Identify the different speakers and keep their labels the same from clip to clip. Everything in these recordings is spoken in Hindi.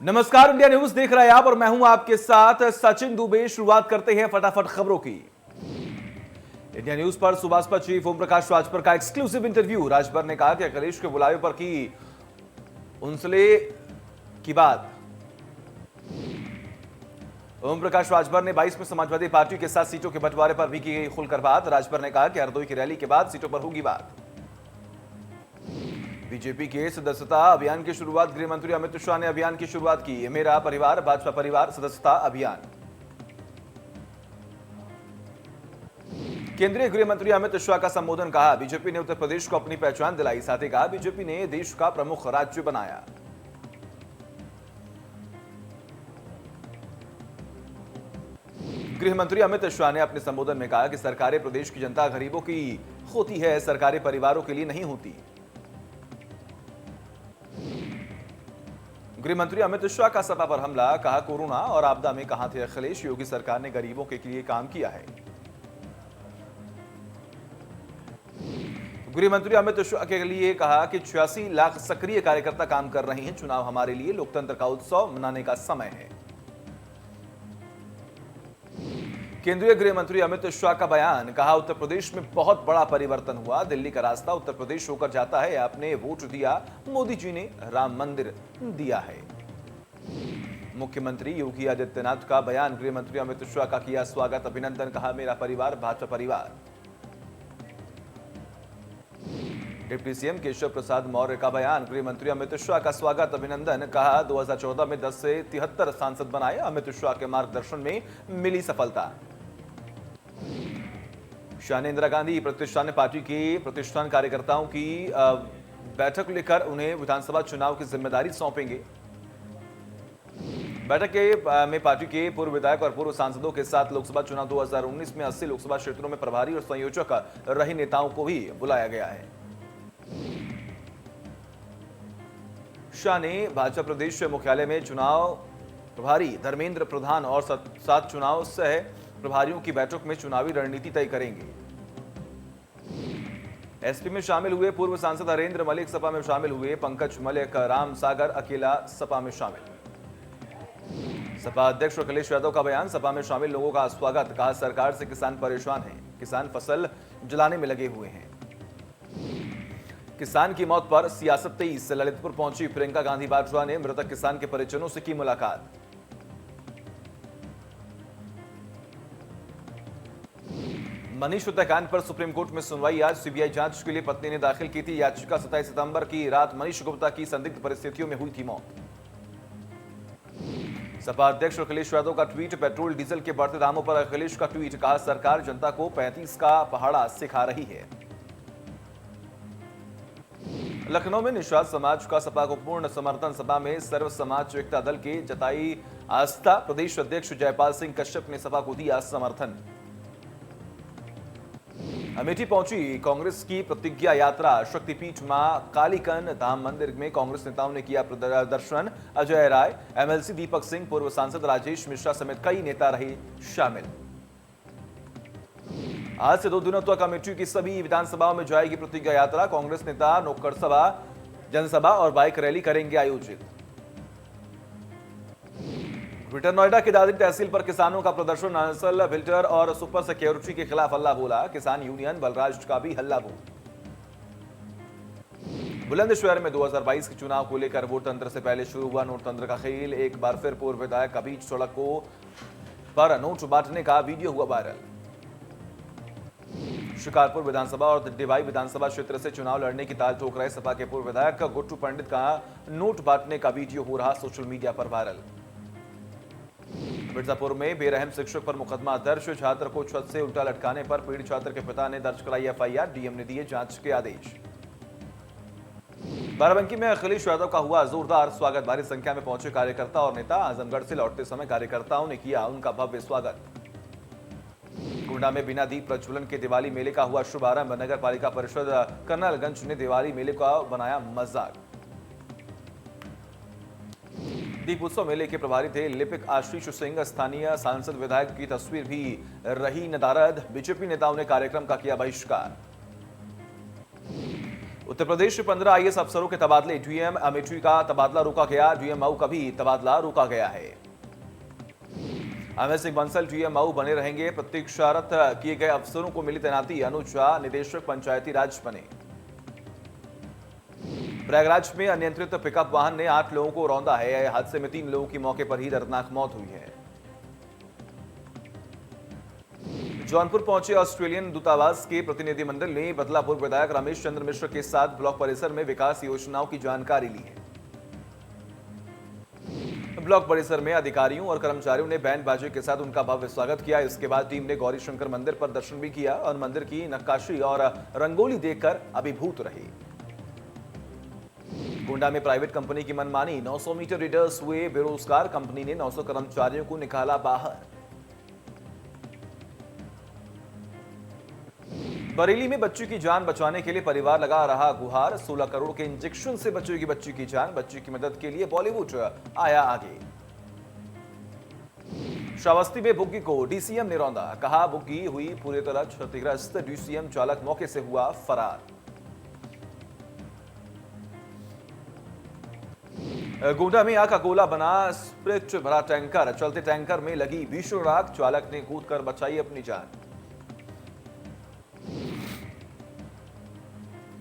Speaker 1: नमस्कार, इंडिया न्यूज देख रहे हैं आप और मैं हूं आपके साथ सचिन दुबे। शुरुआत करते हैं फटाफट खबरों की। इंडिया न्यूज पर सुभाष चीफ ओम प्रकाश राजभर का एक्सक्लूसिव इंटरव्यू। राजभर ने कहा कि अखिलेश के बुलावे पर की उनसले की बात। ओम प्रकाश राजभर ने 22 में समाजवादी पार्टी के साथ सीटों के बंटवारे पर भी की गई खुलकर बात। राजभर ने कहा कि हरदोई की रैली के बाद सीटों पर होगी बात। बीजेपी के सदस्यता अभियान की शुरुआत। गृह मंत्री अमित शाह ने अभियान की शुरुआत की। मेरा परिवार भाजपा परिवार सदस्यता अभियान। केंद्रीय गृह मंत्री अमित शाह का संबोधन। कहा बीजेपी ने उत्तर प्रदेश को अपनी पहचान दिलाई। साथ ही कहा बीजेपी ने देश का प्रमुख राज्य बनाया। गृह मंत्री अमित शाह ने अपने संबोधन में कहा कि सरकारें प्रदेश की जनता गरीबों की होती है, सरकारें परिवारों के लिए नहीं होती। गृह मंत्री अमित शाह का सपा पर हमला। कहा कोरोना और आपदा में कहां थे अखिलेश, योगी सरकार ने गरीबों के लिए काम किया है। गृह मंत्री अमित शाह के लिए कहा कि 86 लाख सक्रिय कार्यकर्ता काम कर रहे हैं। चुनाव हमारे लिए लोकतंत्र का उत्सव मनाने का समय है। केंद्रीय गृह मंत्री अमित शाह का बयान। कहा उत्तर प्रदेश में बहुत बड़ा परिवर्तन हुआ। दिल्ली का रास्ता उत्तर प्रदेश होकर जाता है। आपने वोट दिया, मोदी जी ने राम मंदिर दिया है। मुख्यमंत्री योगी आदित्यनाथ का बयान। गृह मंत्री अमित शाह का किया स्वागत अभिनंदन। कहा मेरा परिवार भाजपा परिवार। डिप्टी सीएम केशव प्रसाद मौर्य का बयान। गृह मंत्री अमित शाह का स्वागत अभिनंदन। कहा 2014 में 10 से 73 सांसद बनाए। अमित शाह के मार्गदर्शन में मिली सफलता। शाह ने इंदिरा गांधी प्रतिष्ठान पार्टी के प्रतिष्ठान कार्यकर्ताओं की बैठक लेकर उन्हें विधानसभा चुनाव की जिम्मेदारी सौंपेंगे। बैठक में पार्टी के पूर्व विधायक और पूर्व सांसदों के साथ लोकसभा चुनाव 2019 में 80 लोकसभा क्षेत्रों में प्रभारी और संयोजक रहे नेताओं को भी बुलाया गया है। शाह ने भाजपा प्रदेश मुख्यालय में चुनाव प्रभारी धर्मेंद्र प्रधान और 7 चुनाव सह प्रभारियों की बैठक में चुनावी रणनीति तय करेंगे। एसपी में शामिल हुए पूर्व सांसद हरेंद्र मलिक सपा में शामिल हुए। पंकज मलिक राम सागर अकेला सपा में शामिल। सपा अध्यक्ष अखिलेश यादव का बयान। सपा में शामिल लोगों का स्वागत। कहा सरकार से किसान परेशान हैं, किसान फसल जलाने में लगे हुए हैं। किसान की मौत पर सियासत 23। ललितपुर पहुंची प्रियंका गांधी वाड्रा ने मृतक किसान के परिजनों से की मुलाकात। मनीष हत्याकांड पर सुप्रीम कोर्ट में सुनवाई आज। सीबीआई जांच के लिए पत्नी ने दाखिल की थी याचिका। 27 सितंबर की रात मनीष गुप्ता की संदिग्ध परिस्थितियों में हुई थी मौत। सपा अध्यक्ष अखिलेश यादव का ट्वीट। पेट्रोल डीजल के बढ़ते दामों पर अखिलेश का ट्वीट। कहा सरकार जनता को 35 का पहाड़ा सिखा रही है। लखनऊ में निषाद समाज का सपा को पूर्ण समर्थन। सपा में सर्व समाज एकता दल के जताई आस्था। प्रदेश अध्यक्ष जयपाल सिंह कश्यप ने सपा को दिया समर्थन। अमेठी पहुंची कांग्रेस की प्रतिज्ञा यात्रा। शक्तिपीठ मां कालीकन धाम मंदिर में कांग्रेस नेताओं ने किया दर्शन। अजय राय, एमएलसी दीपक सिंह, पूर्व सांसद राजेश मिश्रा समेत कई नेता रहे शामिल। आज से 2 दिनों तक अमेठी की सभी विधानसभाओं में जाएगी प्रतिज्ञा यात्रा। कांग्रेस नेता नुक्कड़ सभा, जनसभा और बाइक रैली करेंगे आयोजित। ग्रेटर नोएडा की दादरी तहसील पर किसानों का प्रदर्शन। नक्सल फिल्टर और सुपर सिक्योरिटी के खिलाफ हल्ला बोला। किसान यूनियन बलराज का भी हल्ला बोल। बुलंदशहर में 2022 के चुनाव को लेकर वोट तंत्र से पहले शुरू हुआ नोट तंत्र का खेल। एक बार फिर पूर्व विधायक का बीच सड़कों पर नोट बांटने का वीडियो हुआ वायरल। शिकारपुर विधानसभा और डिवाई विधानसभा क्षेत्र से चुनाव लड़ने की ताल ठोक रहे सपा के पूर्व विधायक गुट्टू पंडित का नोट बांटने का वीडियो हो रहा सोशल मीडिया पर वायरल। मिर्जापुर में बेरहम शिक्षक पर मुकदमा दर्ज। छात्र को छत से उल्टा लटकाने पर पीड़ित छात्र के पिता ने दर्ज कराई एफआईआर। डीएम ने दिए जांच के आदेश। बाराबंकी में अखिलेश यादव का हुआ जोरदार स्वागत। भारी संख्या में पहुंचे कार्यकर्ता और नेता। आजमगढ़ से लौटते समय कार्यकर्ताओं ने किया उनका भव्य स्वागत। गोंडा में बिना दीप प्रज्वलन के दिवाली मेले का हुआ शुभारंभ। नगर पालिका परिषद कर्नलगंज ने दिवाली मेले का बनाया मजाक। दीप उत्सव मेले के प्रभारी थे लिपिक आशीष सिंह। स्थानीय सांसद विधायक की तस्वीर भी रही नदारद। बीजेपी नेताओं ने कार्यक्रम का किया बहिष्कार। उत्तर प्रदेश में 15 आईएएस अफसरों के तबादले, डीएम अमेठी का तबादला रोका गया, डीएमओ का भी तबादला रोका गया है। अमित सिंह बंसल डीएमओ बने रहेंगे, प्रतीक्षारत किए गए अफसरों को मिली तैनाती, अनुज झा निदेशक पंचायती राज बने। प्रयागराज में अनियंत्रित पिकअप वाहन ने 8 लोगों को रौंदा है, हादसे में 3 लोगों की मौके पर ही दर्दनाक मौत हुई है। जौनपुर पहुंचे ऑस्ट्रेलियन दूतावास के प्रतिनिधिमंडल ने बदलापुर विधायक रमेश चंद्र मिश्र के साथ ब्लॉक परिसर में विकास योजनाओं की जानकारी ली है। ब्लॉक परिसर में अधिकारियों और कर्मचारियों ने बैंड बाजे के साथ उनका भव्य स्वागत किया। इसके बाद टीम ने गौरी शंकर मंदिर पर दर्शन भी किया और मंदिर की नक्काशी और रंगोली देखकर अभिभूत रही। गोंडा में प्राइवेट कंपनी की मनमानी, 900 मीटर रीडर्स हुए बेरोजगार, कंपनी ने 900 कर्मचारियों को निकाला बाहर। बरेली में बच्ची की जान बचाने के लिए परिवार लगा रहा गुहार, 16 करोड़ के इंजेक्शन से बचेगी बच्ची की जान, बच्ची की मदद के लिए बॉलीवुड आया आगे। श्रावस्ती में बुग्गी को डीसीएम ने रौंदा, कहा बुग्गी हुई पूरी तरह क्षतिग्रस्त, डीसीएम चालक मौके से हुआ फरार। गोंडा में आग का गोला बना, स्प्रिट भरा टैंकर, चलते टैंकर में लगी भीषण आग, चालक ने कूदकर बचाई अपनी जान।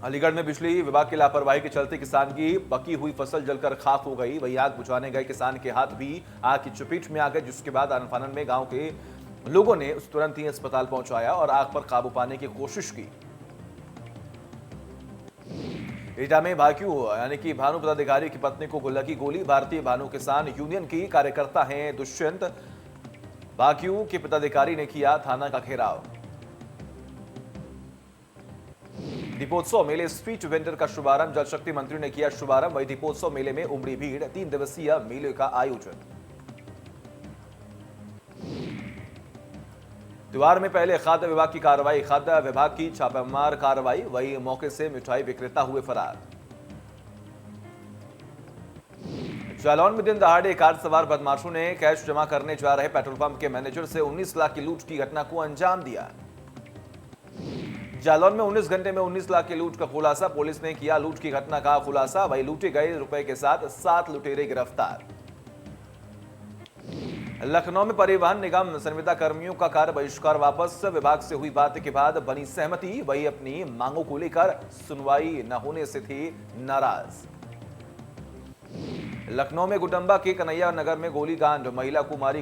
Speaker 1: अलीगढ़ में बिजली विभाग की लापरवाही के चलते किसान की पकी हुई फसल जलकर खाक हो गई। वहीं आग बुझाने गए किसान के हाथ भी आग की चपेट में आ गए, जिसके बाद आनन फानन में गांव के लोगों ने तुरंत ही अस्पताल पहुंचाया और आग पर काबू पाने की कोशिश की। एटा में भाक्यू यानी कि भानु पदाधिकारी की पत्नी को लगी गोली, भारतीय भानु किसान यूनियन की कार्यकर्ता हैं दुष्यंत। भाक्यू के पदाधिकारी ने किया थाना का घेराव। दीपोत्सव मेले स्ट्रीट वेंडर का शुभारंभ, जल शक्ति मंत्री ने किया शुभारंभ। वही दीपोत्सव मेले में उमड़ी भीड़, 3 दिवसीय मेले का आयोजन। त्योहार में पहले खाद्य विभाग की कार्रवाई, खाद्य विभाग की छापेमार कार्रवाई, वही मौके से मिठाई विक्रेता हुए फरार। जालौन में दिन दहाड़े कार सवार बदमाशों ने कैश जमा करने जा रहे पेट्रोल पंप के मैनेजर से 19 लाख की लूट की घटना को अंजाम दिया। जालौन में 19 घंटे में 19 लाख की लूट का खुलासा, पुलिस ने किया लूट की घटना का खुलासा। वही लूटे गए रुपए के साथ 7 लुटेरे गिरफ्तार। लखनऊ में परिवहन निगम संविदा कर्मियों का कार्य बहिष्कार वापस, विभाग से हुई बात के बाद बनी सहमति। वही अपनी मांगों को लेकर सुनवाई न होने से थे नाराज। लखनऊ में गुडम्बा के कन्हैया नगर में गोलीकांड, महिला को मारी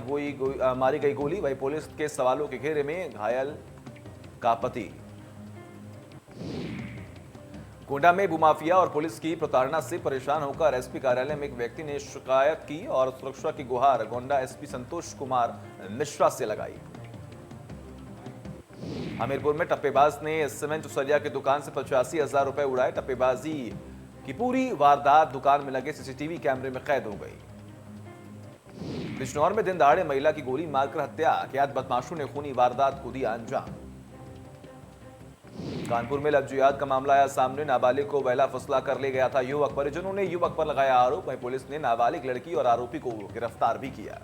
Speaker 1: गई गोली। वही पुलिस के सवालों के घेरे में घायल का पति। गोंडा में भूमाफिया और पुलिस की प्रताड़ना से परेशान होकर एसपी कार्यालय में एक व्यक्ति ने शिकायत की और सुरक्षा की गुहार गोंडा एसपी संतोष कुमार मिश्रा से लगाई। हमीरपुर में टप्पेबाज ने सीमेंट सरिया की दुकान से 85,000 रुपए उड़ाए। टप्पेबाजी की पूरी वारदात दुकान में लगे सीसीटीवी कैमरे में कैद हो गई। बिजनौर में दिन दहाड़े महिला की गोली मारकर हत्या, अज्ञात बदमाशों ने खूनी वारदात को दिया अंजाम। कानपुर में लव जिहाद का मामला आया सामने, नाबालिग को बहला फुसला कर ले गया था युवक, परिजनों ने युवक पर लगाया आरोप। वहीं पुलिस ने नाबालिग लड़की और आरोपी को गिरफ्तार भी किया।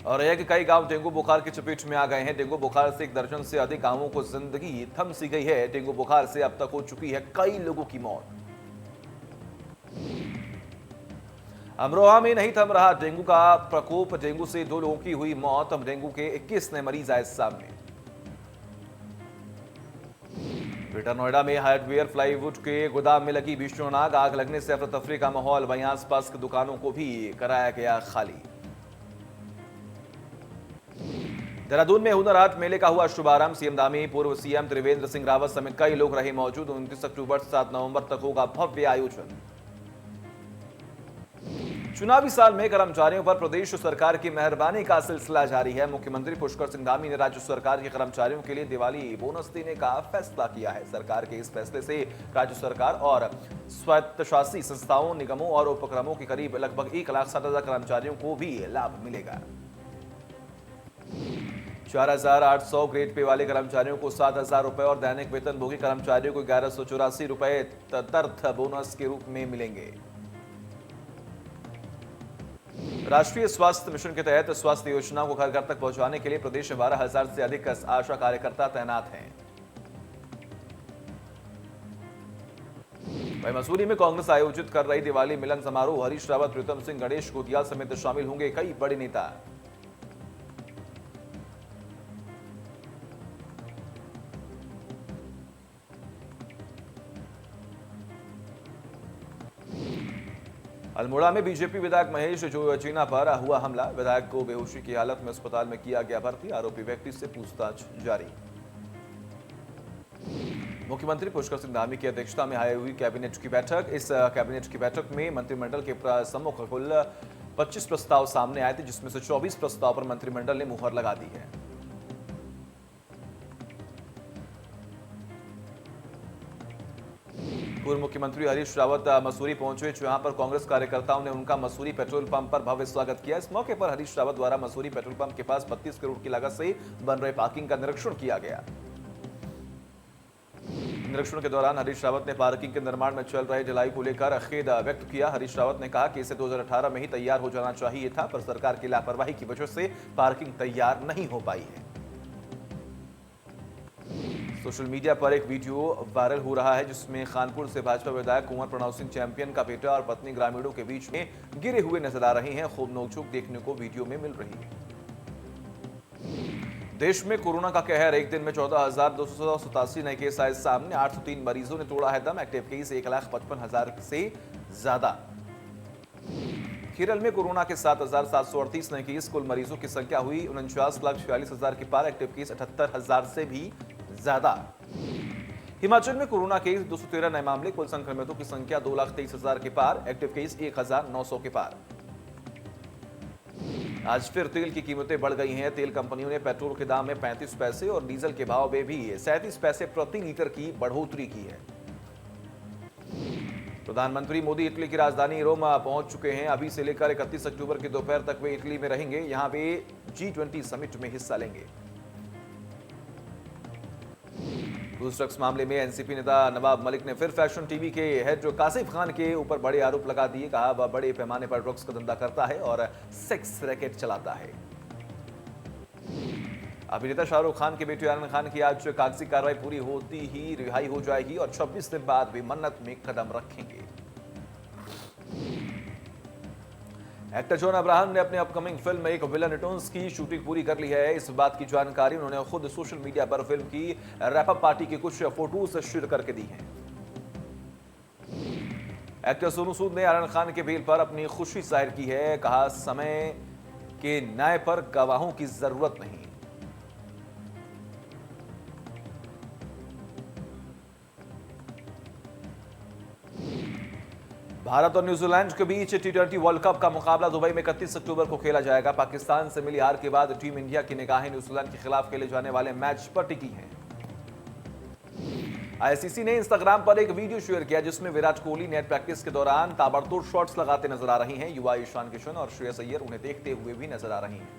Speaker 1: और यह कि कई गांव डेंगू बुखार की चपेट में आ गए हैं। डेंगू बुखार से 1 दर्जन से अधिक गांवों को जिंदगी थम सी गई है। डेंगू बुखार से अब तक हो चुकी है कई लोगों की मौत। अमरोहा में नहीं थम रहा डेंगू का प्रकोप, डेंगू से 2 लोगों की हुई मौत। डेंगू के 21 नए मरीज आए सामने। ग्रेटर नोएडा में हार्डवेयर प्लाईवुड के गोदाम में लगी भीषण आग, आग लगने से अफरा तफरी का माहौल। वहीं आसपास की दुकानों को भी कराया गया खाली। देहरादून में हुनर हाट मेले का हुआ शुभारंभ, सीएम धामी, पूर्व सीएम त्रिवेंद्र सिंह रावत समेत कई लोग रहे मौजूद। 29 अक्टूबर से 7 नवंबर तक होगा भव्य आयोजन। चुनावी साल में कर्मचारियों पर प्रदेश सरकार की मेहरबानी का सिलसिला जारी है। मुख्यमंत्री पुष्कर सिंह धामी ने राज्य सरकार के कर्मचारियों के लिए दिवाली बोनस देने का फैसला किया है। सरकार के इस फैसले से राज्य सरकार और स्वायत्तशासी संस्थाओं, निगमों और उपक्रमों के करीब लगभग 1,60,000 कर्मचारियों को भी लाभ मिलेगा। 4,800 ग्रेड पे वाले कर्मचारियों को 7,000 रुपए और दैनिक वेतनभोगी कर्मचारियों को 1,184 रुपए तदर्थ बोनस के रूप में मिलेंगे। राष्ट्रीय स्वास्थ्य मिशन के तहत स्वास्थ्य योजनाओं को घर घर तक पहुंचाने के लिए प्रदेश में 12,000 से अधिक आशा कार्यकर्ता तैनात हैं। वहीं मसूरी में कांग्रेस आयोजित कर रही दिवाली मिलन समारोह, हरीश रावत, प्रीतम सिंह, गणेश गोदियाल समेत शामिल होंगे कई बड़े नेता। अल्मोड़ा में बीजेपी विधायक महेश जीना पर हुआ हमला, विधायक को बेहोशी की हालत में अस्पताल में किया गया भर्ती, आरोपी व्यक्ति से पूछताछ जारी। मुख्यमंत्री पुष्कर सिंह धामी की अध्यक्षता में आई हुई कैबिनेट की बैठक, इस कैबिनेट की बैठक में मंत्रिमंडल के सम्मुख कुल 25 प्रस्ताव सामने आए थे, जिसमें से 24 प्रस्ताव पर मंत्रिमंडल ने मुहर लगा दी है। पूर्व मुख्यमंत्री हरीश रावत मसूरी पहुंचे, जहां पर कांग्रेस कार्यकर्ताओं ने उनका मसूरी पेट्रोल पंप पर भव्य स्वागत किया। इस मौके पर हरीश रावत द्वारा मसूरी पेट्रोल पंप के पास 32 करोड़ की लागत से बन रहे पार्किंग का निरीक्षण किया गया। निरीक्षण के दौरान हरीश रावत ने पार्किंग के निर्माण में चल रहे ढिलाई को लेकर खेद व्यक्त किया। हरीश रावत ने कहा कि इसे 2018 में ही तैयार हो जाना चाहिए था, पर सरकार की लापरवाही की वजह से पार्किंग तैयार नहीं हो पाई है। सोशल मीडिया पर एक वीडियो वायरल हो रहा है, जिसमें खानपुर से भाजपा विधायक कुंवर प्रणव सिंह चैंपियन का बेटा और पत्नी ग्रामीणों के बीच में गिरे हुए नजर आ रहे हैं। खूब नोकझोंक देखने को वीडियो में मिल रही है। देश में कोरोना का कहर, एक दिन में 14,287 नए केस आए सामने, 803 मरीजों ने तोड़ा है दम, एक्टिव केस 1,55,000 से ज्यादा। केरल में कोरोना के 7,738 नए केस, कुल मरीजों की संख्या हुई 49,46,000 के पार, एक्टिव केस 78,000 से भी ज्यादा। हिमाचल में कोरोना के 213 नए मामले, कुल संक्रमितों की संख्या 2,23,000 के पार, एक्टिव केस 1,900 के पार। आज फिर तेल की कीमतें बढ़ गई हैं। तेल कंपनियों ने पेट्रोल के दाम में 35 पैसे और डीजल के भाव में भी 37 पैसे प्रति लीटर की बढ़ोतरी की है। प्रधानमंत्री मोदी इटली की राजधानी रोम पहुंच चुके हैं। अभी से लेकर 31 अक्टूबर की दोपहर तक वे इटली में रहेंगे। यहां वे G20 समिट में हिस्सा लेंगे। ड्रग्स मामले में एनसीपी नेता नवाब मलिक ने फिर फैशन टीवी के हेड कासिफ खान के ऊपर बड़े आरोप लगा दिए। कहा वह बड़े पैमाने पर ड्रग्स का धंधा करता है और सेक्स रैकेट चलाता है। अभिनेता शाहरुख खान के बेटे आर्यन खान की आज कागजी कार्रवाई पूरी होती ही रिहाई हो जाएगी और 26 दिन बाद वे मन्नत में कदम रखेंगे। एक्टर जॉन अब्राहम ने अपनी अपकमिंग फिल्म एक विलन रिटर्न्स की शूटिंग पूरी कर ली है। इस बात की जानकारी उन्होंने खुद सोशल मीडिया पर फिल्म की रैपअप पार्टी की कुछ फोटोज शेयर करके दी हैं। एक्टर सोनू सूद ने आर्यन खान के बेल पर अपनी खुशी जाहिर की है। कहा समय के न्याय पर गवाहों की जरूरत नहीं। भारत और न्यूजीलैंड के बीच T20 वर्ल्ड कप का मुकाबला दुबई में 31 अक्टूबर को खेला जाएगा। पाकिस्तान से मिली हार के बाद टीम इंडिया की निगाहें न्यूजीलैंड के खिलाफ खेले जाने वाले मैच पर टिकी हैं। आईसीसी ने इंस्टाग्राम पर एक वीडियो शेयर किया, जिसमें विराट कोहली नेट प्रैक्टिस के दौरान ताबड़तोड़ शॉट्स लगाते नजर आ रही हैं। युवा ईशान किशन और श्रेयस अय्यर उन्हें देखते हुए भी नजर आ रही हैं।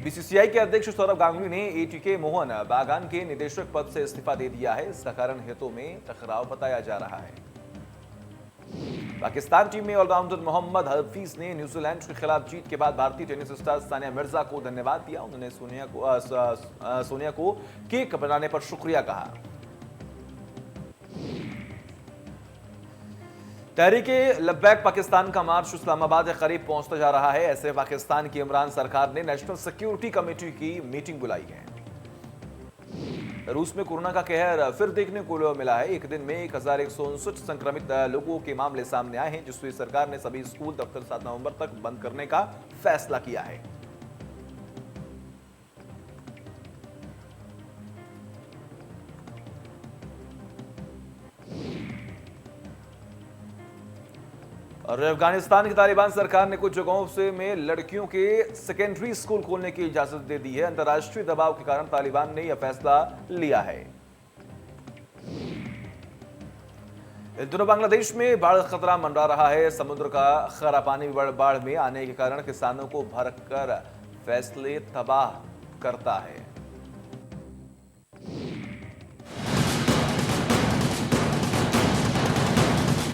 Speaker 1: बीसीसीआई के अध्यक्ष सौरव गांगुली ने एटीके मोहन बागान के निदेशक पद से इस्तीफा दे दिया है। इसका कारण हितों में टकराव बताया जा रहा है। पाकिस्तान टीम में ऑलराउंडर मोहम्मद हफीज ने न्यूजीलैंड के खिलाफ जीत के बाद भारतीय टेनिस स्टार सानिया मिर्जा को धन्यवाद दिया। उन्होंने सोनिया को केक बनाने पर शुक्रिया कहा। तहरीके लब्बैक पाकिस्तान का मार्च इस्लामाबाद के करीब पहुंचता जा रहा है। ऐसे पाकिस्तान की इमरान सरकार ने नेशनल सिक्योरिटी कमेटी की मीटिंग बुलाई है। रूस में कोरोना का कहर फिर देखने को मिला है। एक दिन में 1159 संक्रमित लोगों के मामले सामने आए हैं, जिससे सरकार ने सभी स्कूल दफ्तर 7 नवंबर तक बंद करने का फैसला किया है। और अफगानिस्तान की तालिबान सरकार ने कुछ जगहों से में लड़कियों के सेकेंडरी स्कूल खोलने की इजाजत दे दी है। अंतर्राष्ट्रीय दबाव के कारण तालिबान ने यह फैसला लिया है। इस दिनों बांग्लादेश में बाढ़ खतरा मंडरा रहा है। समुद्र का खारा पानी बाढ़ में आने के कारण किसानों को भरकर फैसले तबाह करता है।